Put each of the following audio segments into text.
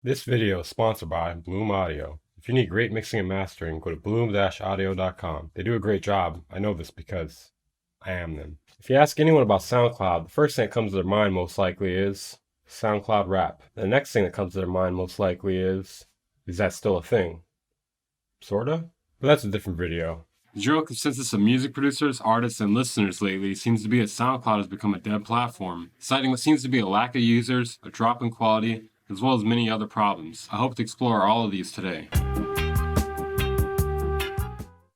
This video is sponsored by Bloom Audio. If you need great mixing and mastering, go to bloom-audio.com. They do a great job. I know this because I am them. If you ask anyone about SoundCloud, the first thing that comes to their mind most likely is SoundCloud rap. The next thing that comes to their mind most likely is that still a thing? Sorta? But that's a different video. The general consensus of music producers, artists, and listeners lately seems to be that SoundCloud has become a dead platform, citing what seems to be a lack of users, a drop in quality, as well as many other problems. I hope to explore all of these today.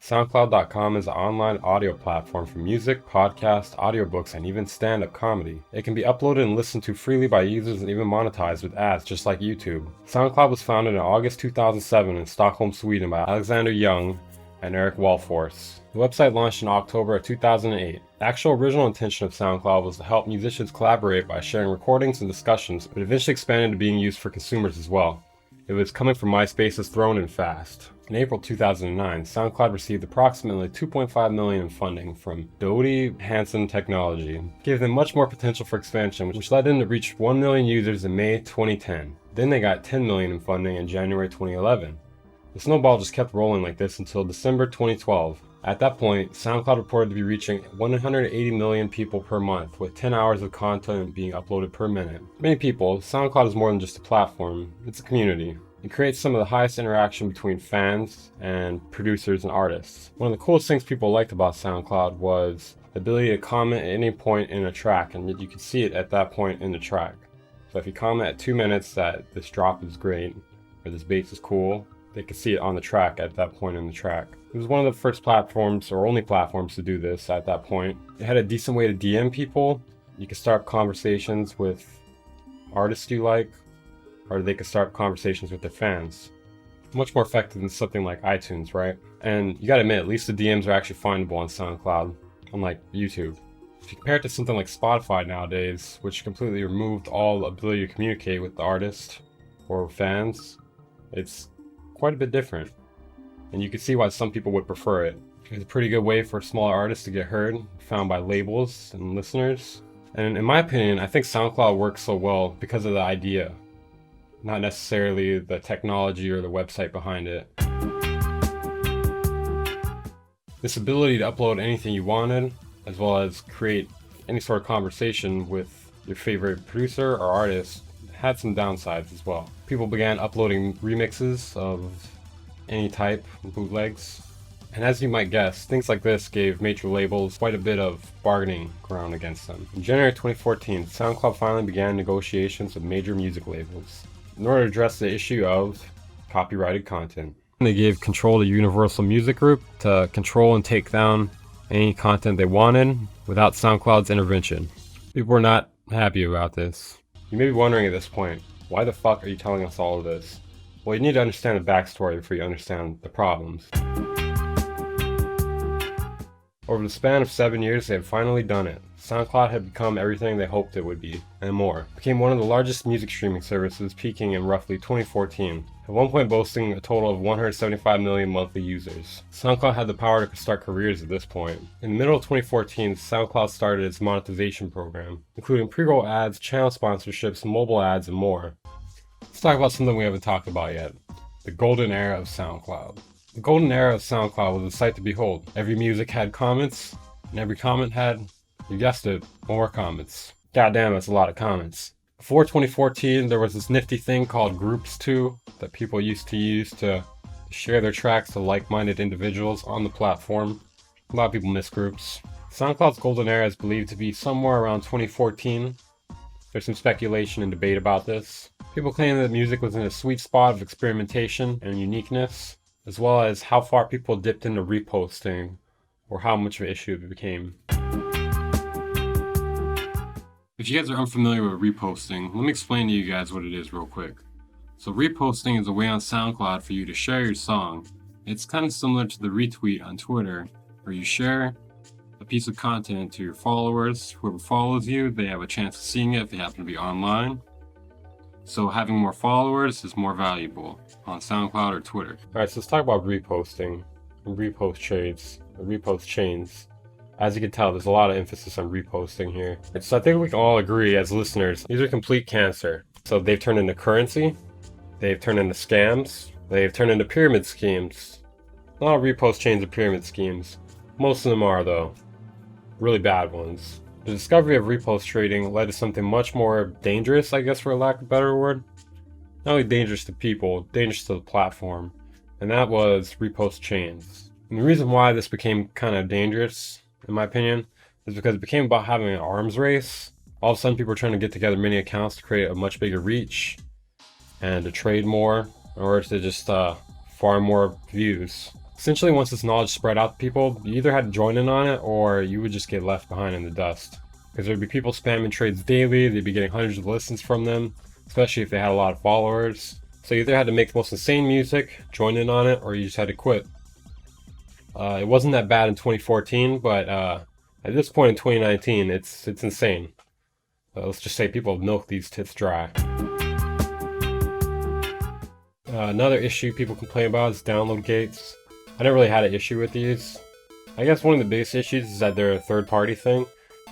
SoundCloud.com is an online audio platform for music, podcasts, audiobooks, and even stand-up comedy. It can be uploaded and listened to freely by users and even monetized with ads just like YouTube. SoundCloud was founded in August 2007 in Stockholm, Sweden by Alexander Young and Eric Walfors. The website launched in October of 2008. The actual original intention of SoundCloud was to help musicians collaborate by sharing recordings and discussions, but eventually expanded to being used for consumers as well. It was coming from MySpace's Throne and Fast. In April 2009, SoundCloud received approximately $2.5 million in funding from Doty Hanson Technology, gave them much more potential for expansion, which led them to reach 1 million users in May 2010. Then they got $10 million in funding in January 2011. The snowball just kept rolling like this until December 2012. At that point, SoundCloud reported to be reaching 180 million people per month, with 10 hours of content being uploaded per minute. For many people, SoundCloud is more than just a platform, it's a community. It creates some of the highest interaction between fans and producers and artists. One of the coolest things people liked about SoundCloud was the ability to comment at any point in a track, and you could see it at that point in the track. So if you comment at 2 minutes that this drop is great, or this bass is cool, they could see it on the track at that point in the track. It was one of the first platforms, or only platforms, to do this at that point. It had a decent way to DM people. You could start conversations with artists you like, or they could start conversations with their fans. Much more effective than something like iTunes, right? And you gotta admit, at least the DMs are actually findable on SoundCloud, unlike YouTube. If you compare it to something like Spotify nowadays, which completely removed all ability to communicate with the artist or fans, it's quite a bit different, and you can see why some people would prefer it. It's a pretty good way for smaller artists to get heard, found by labels and listeners. And in my opinion, I think SoundCloud works so well because of the idea, not necessarily the technology or the website behind it. This ability to upload anything you wanted, as well as create any sort of conversation with your favorite producer or artist, had some downsides as well. People began uploading remixes of any type, bootlegs, and as you might guess, things like this gave major labels quite a bit of bargaining ground against them. In January 2014, SoundCloud finally began negotiations with major music labels in order to address the issue of copyrighted content. They gave control to Universal Music Group to control and take down any content they wanted without SoundCloud's intervention. People were not happy about this. You may be wondering at this point, why the fuck are you telling us all of this? Well, you need to understand the backstory before you understand the problems. Over the span of 7 years, they had finally done it. SoundCloud had become everything they hoped it would be, and more. It became one of the largest music streaming services, peaking in roughly 2014, at one point boasting a total of 175 million monthly users. SoundCloud had the power to start careers at this point. In the middle of 2014, SoundCloud started its monetization program, including pre-roll ads, channel sponsorships, mobile ads, and more. Let's talk about something we haven't talked about yet. The golden era of SoundCloud. The golden era of SoundCloud was a sight to behold. Every music had comments, and every comment had, you guessed it, more comments. Goddamn, that's a lot of comments. Before 2014, there was this nifty thing called Groups too, that people used to use to share their tracks to like-minded individuals on the platform. A lot of people miss groups. SoundCloud's golden era is believed to be somewhere around 2014. There's some speculation and debate about this. People claim that music was in a sweet spot of experimentation and uniqueness, as well as how far people dipped into reposting, or how much of an issue it became. If you guys are unfamiliar with reposting, let me explain to you guys what it is real quick. So reposting is a way on SoundCloud for you to share your song. It's kind of similar to the retweet on Twitter, where you share a piece of content to your followers. Whoever follows you, they have a chance of seeing it if they happen to be online. So having more followers is more valuable on SoundCloud or Twitter. Alright, so let's talk about reposting and repost trades, or repost chains. As you can tell, there's a lot of emphasis on reposting here. So I think we can all agree as listeners, these are complete cancer. So they've turned into currency, They've turned into scams. They've turned into pyramid schemes. Not all repost chains are pyramid schemes. Most of them are, though. Really bad ones. The discovery of repost trading led to something much more dangerous, I guess, for lack of a better word. Not only dangerous to people, dangerous to the platform. And that was repost chains. And the reason why this became kind of dangerous, in my opinion, is because it became about having an arms race. All of a sudden people were trying to get together many accounts to create a much bigger reach and to trade more in order to just farm more views. Essentially, once this knowledge spread out to people, you either had to join in on it or you would just get left behind in the dust. Because there'd be people spamming trades daily, they'd be getting hundreds of listens from them, especially if they had a lot of followers. So you either had to make the most insane music, join in on it, or you just had to quit. It wasn't that bad in 2014, but at this point in 2019, it's insane. Let's just say people have milked these tits dry. Another issue people complain about is download gates. I never really had an issue with these. I guess one of the biggest issues is that they're a third-party thing,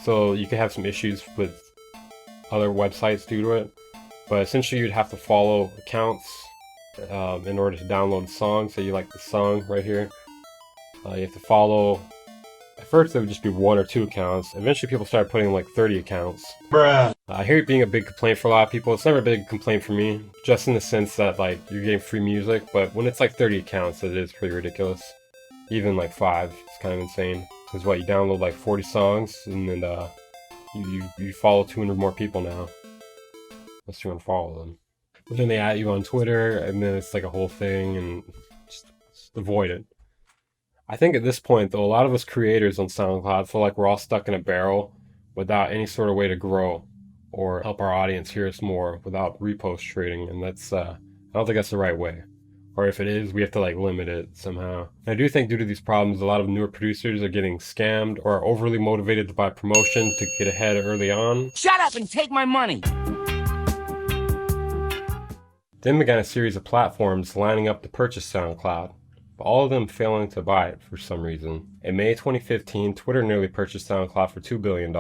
so you could have some issues with other websites due to it. But essentially, you'd have to follow accounts in order to download a song. Say you like the song right here. You have to follow. At first, there would just be 1 or 2 accounts. Eventually, people started putting like 30 accounts. Bruh. I hear it being a big complaint for a lot of people. It's never a big complaint for me, just in the sense that like you're getting free music. But when it's like 30 accounts, it is pretty ridiculous. Even like 5, it's kind of insane. Because what, you download like 40 songs, and then you follow 200 more people now. Unless you want to follow them. But then they add you on Twitter, and then it's like a whole thing, and just avoid it. I think at this point, though, a lot of us creators on SoundCloud feel like we're all stuck in a barrel without any sort of way to grow or help our audience hear us more without repost trading, and that's I don't think that's the right way. Or if it is, we have to like limit it somehow. And I do think due to these problems, a lot of newer producers are getting scammed or are overly motivated to buy promotion to get ahead early on. Shut up and take my money! Then began a series of platforms lining up to purchase SoundCloud, but all of them failing to buy it for some reason. In May 2015, Twitter nearly purchased SoundCloud for $2 billion.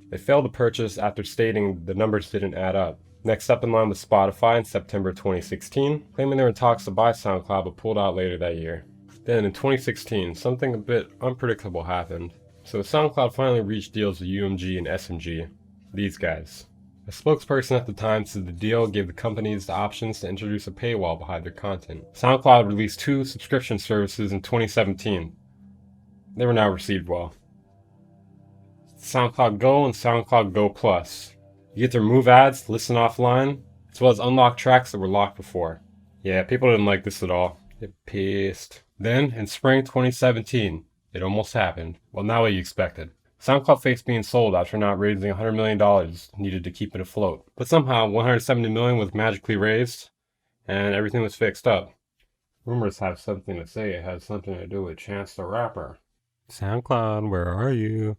They failed to purchase after stating the numbers didn't add up. Next up in line was Spotify in September 2016, claiming they were in talks to buy SoundCloud but pulled out later that year. Then in 2016, something a bit unpredictable happened. So SoundCloud finally reached deals with UMG and SMG. These guys. A spokesperson at the time said the deal gave the companies the options to introduce a paywall behind their content. SoundCloud released 2 subscription services in 2017. They were now received well. SoundCloud Go and SoundCloud Go Plus. You get to remove ads, listen offline, as well as unlock tracks that were locked before. Yeah, people didn't like this at all. They're pissed. Then, in spring 2017, it almost happened. Well, not what you expected. SoundCloud faced being sold after not raising $100 million needed to keep it afloat. But somehow, $170 million was magically raised, and everything was fixed up. Rumors have something to say it has something to do with Chance the Rapper. SoundCloud, where are you?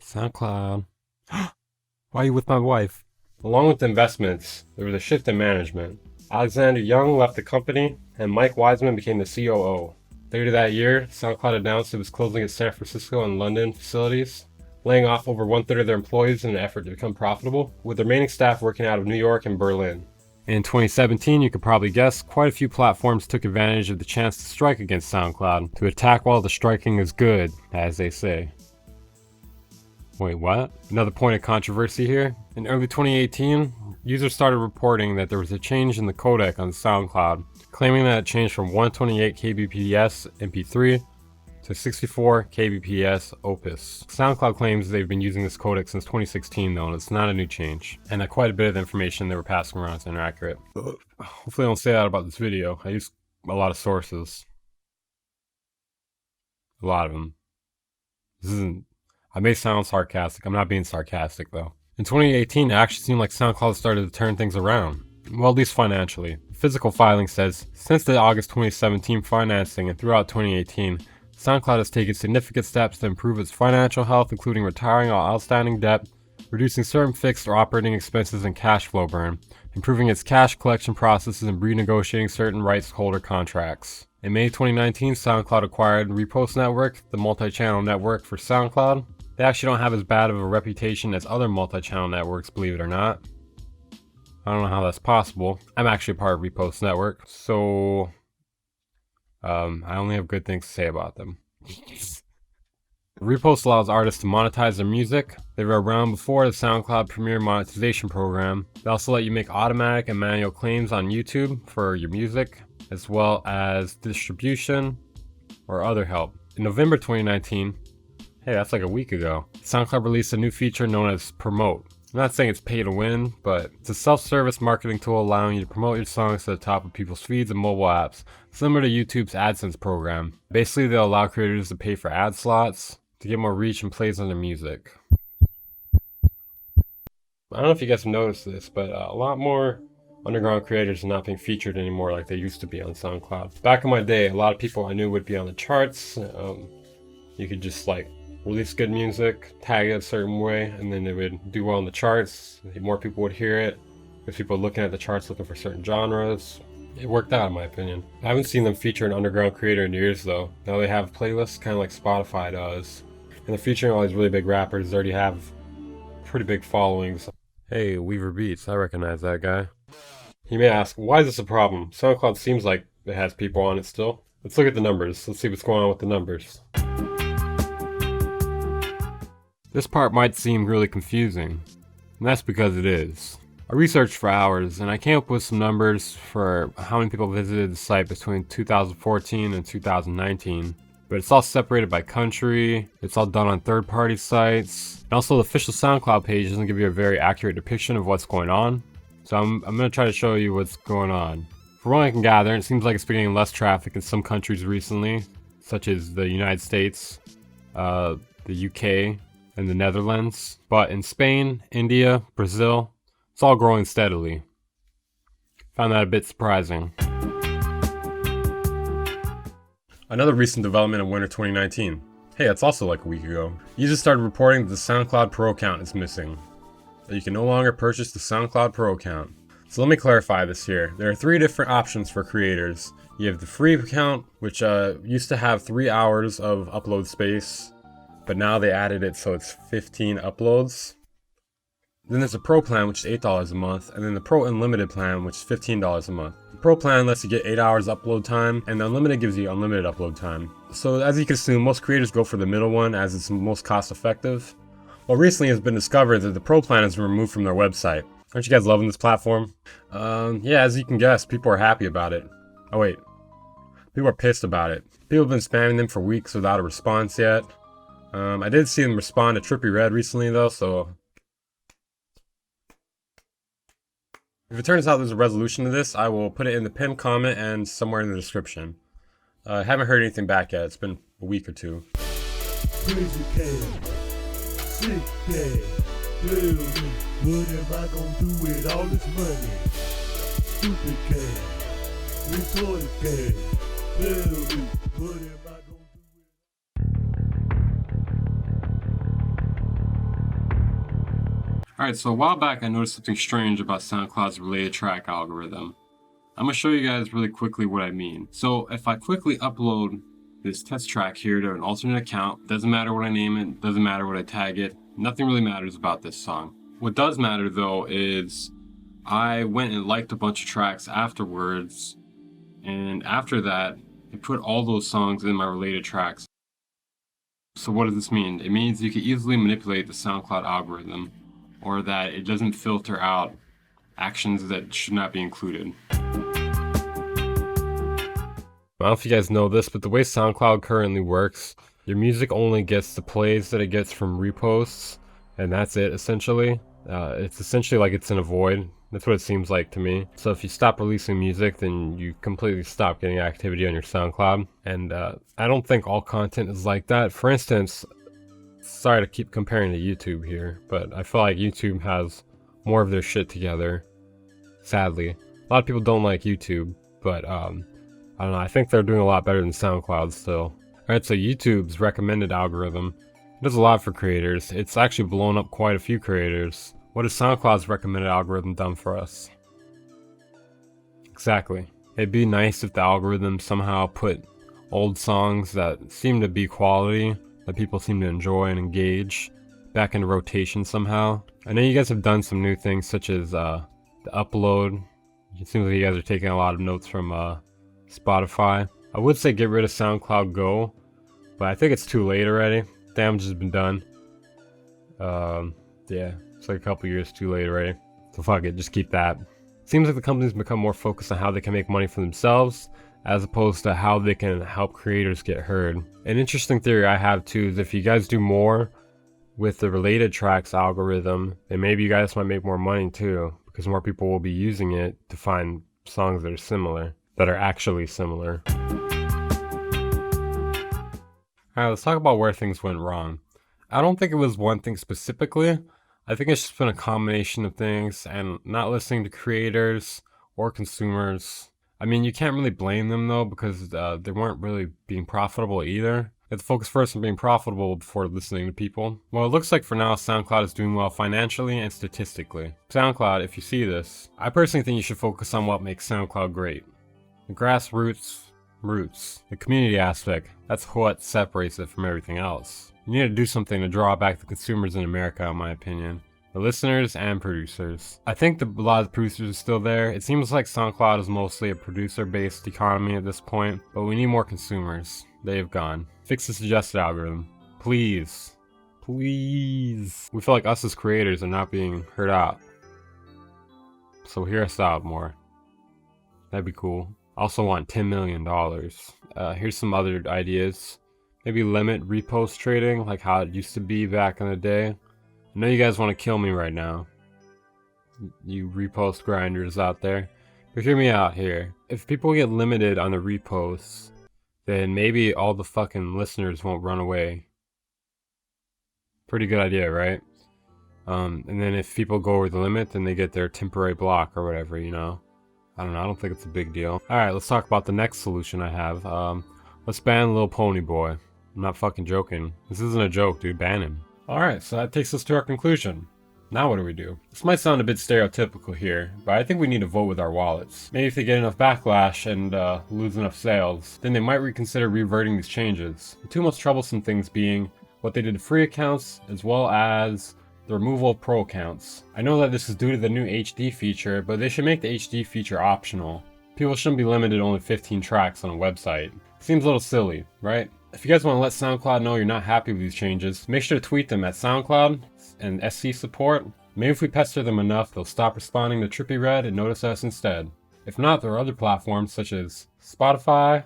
SoundCloud. Why are you with my wife? Along with the investments, there was a shift in management. Alexander Young left the company, and Mike Wiseman became the COO. Later that year, SoundCloud announced it was closing its San Francisco and London facilities, laying off over 1/3 of their employees in an effort to become profitable, with the remaining staff working out of New York and Berlin. In 2017, you could probably guess, quite a few platforms took advantage of the chance to strike against SoundCloud, to attack while the striking is good, as they say. Wait, what? Another point of controversy here. In early 2018, users started reporting that there was a change in the codec on SoundCloud, claiming that it changed from 128 kbps MP3 to 64 kbps Opus. SoundCloud claims they've been using this codec since 2016 though, and it's not a new change, and that quite a bit of the information they were passing around is inaccurate. Hopefully I don't say that about this video. I use a lot of sources. A lot of them. I may sound sarcastic. I'm not being sarcastic though. In 2018, it actually seemed like SoundCloud started to turn things around. Well, at least financially. Physical filing says, since the August 2017 financing and throughout 2018, SoundCloud has taken significant steps to improve its financial health, including retiring all outstanding debt, reducing certain fixed or operating expenses and cash flow burn, improving its cash collection processes, and renegotiating certain rights holder contracts. In May 2019, SoundCloud acquired Repost Network, the multi-channel network for SoundCloud. They actually don't have as bad of a reputation as other multi-channel networks, believe it or not. I don't know how that's possible. I'm actually a part of Repost Network, so I only have good things to say about them. Repost allows artists to monetize their music. They were around before the SoundCloud Premier monetization program. They also let you make automatic and manual claims on YouTube for your music, as well as distribution or other help. In November 2019, hey, that's like a week ago, SoundCloud released a new feature known as Promote. I'm not saying it's pay to win, but it's a self-service marketing tool allowing you to promote your songs to the top of people's feeds and mobile apps, similar to YouTube's AdSense program. Basically, they'll allow creators to pay for ad slots to get more reach and plays on their music. I don't know if you guys have noticed this, but a lot more underground creators are not being featured anymore like they used to be on SoundCloud. Back in my day, a lot of people I knew would be on the charts. You could just like release good music, tag it a certain way, and then it would do well in the charts. More people would hear it, because people looking at the charts looking for certain genres. It worked out in my opinion. I haven't seen them feature an underground creator in years though. Now they have playlists kind of like Spotify does. And they're featuring all these really big rappers that already have pretty big followings. Hey, Weaver Beats, I recognize that guy. You may ask, why is this a problem? SoundCloud seems like it has people on it still. Let's look at the numbers. Let's see what's going on with the numbers. This part might seem really confusing, and that's because it is. I researched for hours, and I came up with some numbers for how many people visited the site between 2014 and 2019. But it's all separated by country, it's all done on third-party sites, and also the official SoundCloud page doesn't give you a very accurate depiction of what's going on. So I'm going to try to show you what's going on. From what I can gather, it seems like it's been getting less traffic in some countries recently, such as the United States, the UK, and the Netherlands. But in Spain, India, Brazil, it's all growing steadily. Found that a bit surprising. Another recent development in winter 2019. Hey, that's also like a week ago. Users started reporting that the SoundCloud Pro account is missing. That you can no longer purchase the SoundCloud Pro account. So let me clarify this here. There are 3 different options for creators. You have the free account, which used to have 3 hours of upload space, but now they added it so it's 15 uploads. Then there's a Pro plan, which is $8 a month, and then the Pro Unlimited plan, which is $15 a month. The Pro plan lets you get 8 hours upload time, and the Unlimited gives you unlimited upload time. So as you can assume, most creators go for the middle one as it's most cost effective. Well, recently it's been discovered that the Pro plan has been removed from their website. Aren't you guys loving this platform? Yeah, as you can guess, people are happy about it. Oh wait, people are pissed about it. People have been spamming them for weeks without a response yet. I did see them respond to Trippie Redd recently though, so if it turns out there's a resolution to this, I will put it in the pinned comment and somewhere in the description. I haven't heard anything back yet. It's been a week or 2. Crazy cat, sick cat, tell me, what am I gonna do with all this money? Stupid cat, retarded cat, tell me, what am I gonna do with... Alright, so a while back I noticed something strange about SoundCloud's related track algorithm. I'm going to show you guys really quickly what I mean. So if I quickly upload this test track here to an alternate account, doesn't matter what I name it, doesn't matter what I tag it, nothing really matters about this song. What does matter though is I went and liked a bunch of tracks afterwards, and after that I put all those songs in my related tracks. So what does this mean? It means you can easily manipulate the SoundCloud algorithm, or that it doesn't filter out actions that should not be included. I don't know if you guys know this, but the way SoundCloud currently works, your music only gets the plays that it gets from reposts, and that's it essentially. It's essentially like it's in a void. That's what it seems like to me. So if you stop releasing music, then you completely stop getting activity on your SoundCloud. And I don't think all content is like that. For instance, sorry to keep comparing to YouTube here, but I feel like YouTube has more of their shit together, sadly. A lot of people don't like YouTube, but I don't know, I think they're doing a lot better than SoundCloud still. Alright, so YouTube's recommended algorithm does a lot for creators. It's actually blown up quite a few creators. What has SoundCloud's recommended algorithm done for us? Exactly. It'd be nice if the algorithm somehow put old songs that seem to be quality, that people seem to enjoy and engage, back into rotation somehow. I know you guys have done some new things such as the upload. It seems like you guys are taking a lot of notes from Spotify. I would say get rid of SoundCloud Go, but I think it's too late already. Damage has been done. Yeah, it's like a couple years too late already. So fuck it, just keep that. Seems like the company's become more focused on how they can make money for themselves, as opposed to how they can help creators get heard. An interesting theory I have too is if you guys do more with the related tracks algorithm, then maybe you guys might make more money too, because more people will be using it to find songs that are similar, that are actually similar. Alright, let's talk about where things went wrong. I don't think it was one thing specifically. I think it's just been a combination of things and not listening to creators or consumers. I mean, you can't really blame them though, because they weren't really being profitable either. You have to focus first on being profitable before listening to people. Well, it looks like for now SoundCloud is doing well financially and statistically. SoundCloud, if you see this, I personally think you should focus on what makes SoundCloud great. The grassroots roots, the community aspect, that's what separates it from everything else. You need to do something to draw back the consumers in America, in my opinion. The listeners and producers. I think a lot of the producers are still there. It seems like SoundCloud is mostly a producer-based economy at this point, but we need more consumers. They've gone. Fix the suggested algorithm. Please. Please. We feel like us as creators are not being heard out. So hear us out more. That'd be cool. I also want $10 million. Here's some other ideas. Maybe limit repost trading like how it used to be back in the day. I know you guys want to kill me right now, you repost grinders out there, but hear me out here. If people get limited on the reposts, then maybe all the fucking listeners won't run away. Pretty good idea, right? And then if people go over the limit, then they get their temporary block or whatever, you know? I don't know, I don't think it's a big deal. Alright, let's talk about the next solution I have. Let's ban Lil Pony Boy. I'm not fucking joking. This isn't a joke, dude. Ban him. Alright, so that takes us to our conclusion. Now what do we do? This might sound a bit stereotypical here, but I think we need to vote with our wallets. Maybe if they get enough backlash and lose enough sales, then they might reconsider reverting these changes. The two most troublesome things being what they did to free accounts, as well as the removal of pro accounts. I know that this is due to the new HD feature, but they should make the HD feature optional. People shouldn't be limited to only 15 tracks on a website. Seems a little silly, right? If you guys want to let SoundCloud know you're not happy with these changes, make sure to tweet them at SoundCloud and SC support. Maybe if we pester them enough, they'll stop responding to Trippy Red and notice us instead. If not, there are other platforms such as Spotify,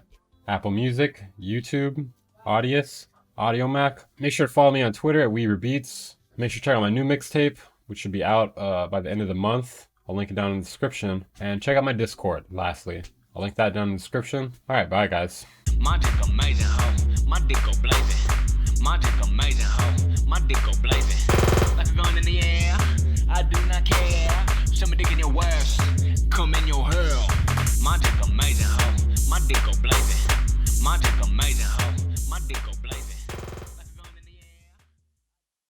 Apple Music, YouTube, Audius, AudioMac. Make sure to follow me on Twitter at WeRebeats. Make sure to check out my new mixtape, which should be out by the end of the month. I'll link it down in the description. And check out my Discord, lastly. I'll link that down in the description. Alright, bye guys. My dick amazing, ho. My dick go blazing. My dick amazing, ho. My dick go blazing. Like a gun in the air, I do not care. Shove my dick in your wares, come in your hurl. My dick amazing, ho. My dick go blazing. My dick amazing, ho. My dick go blazing.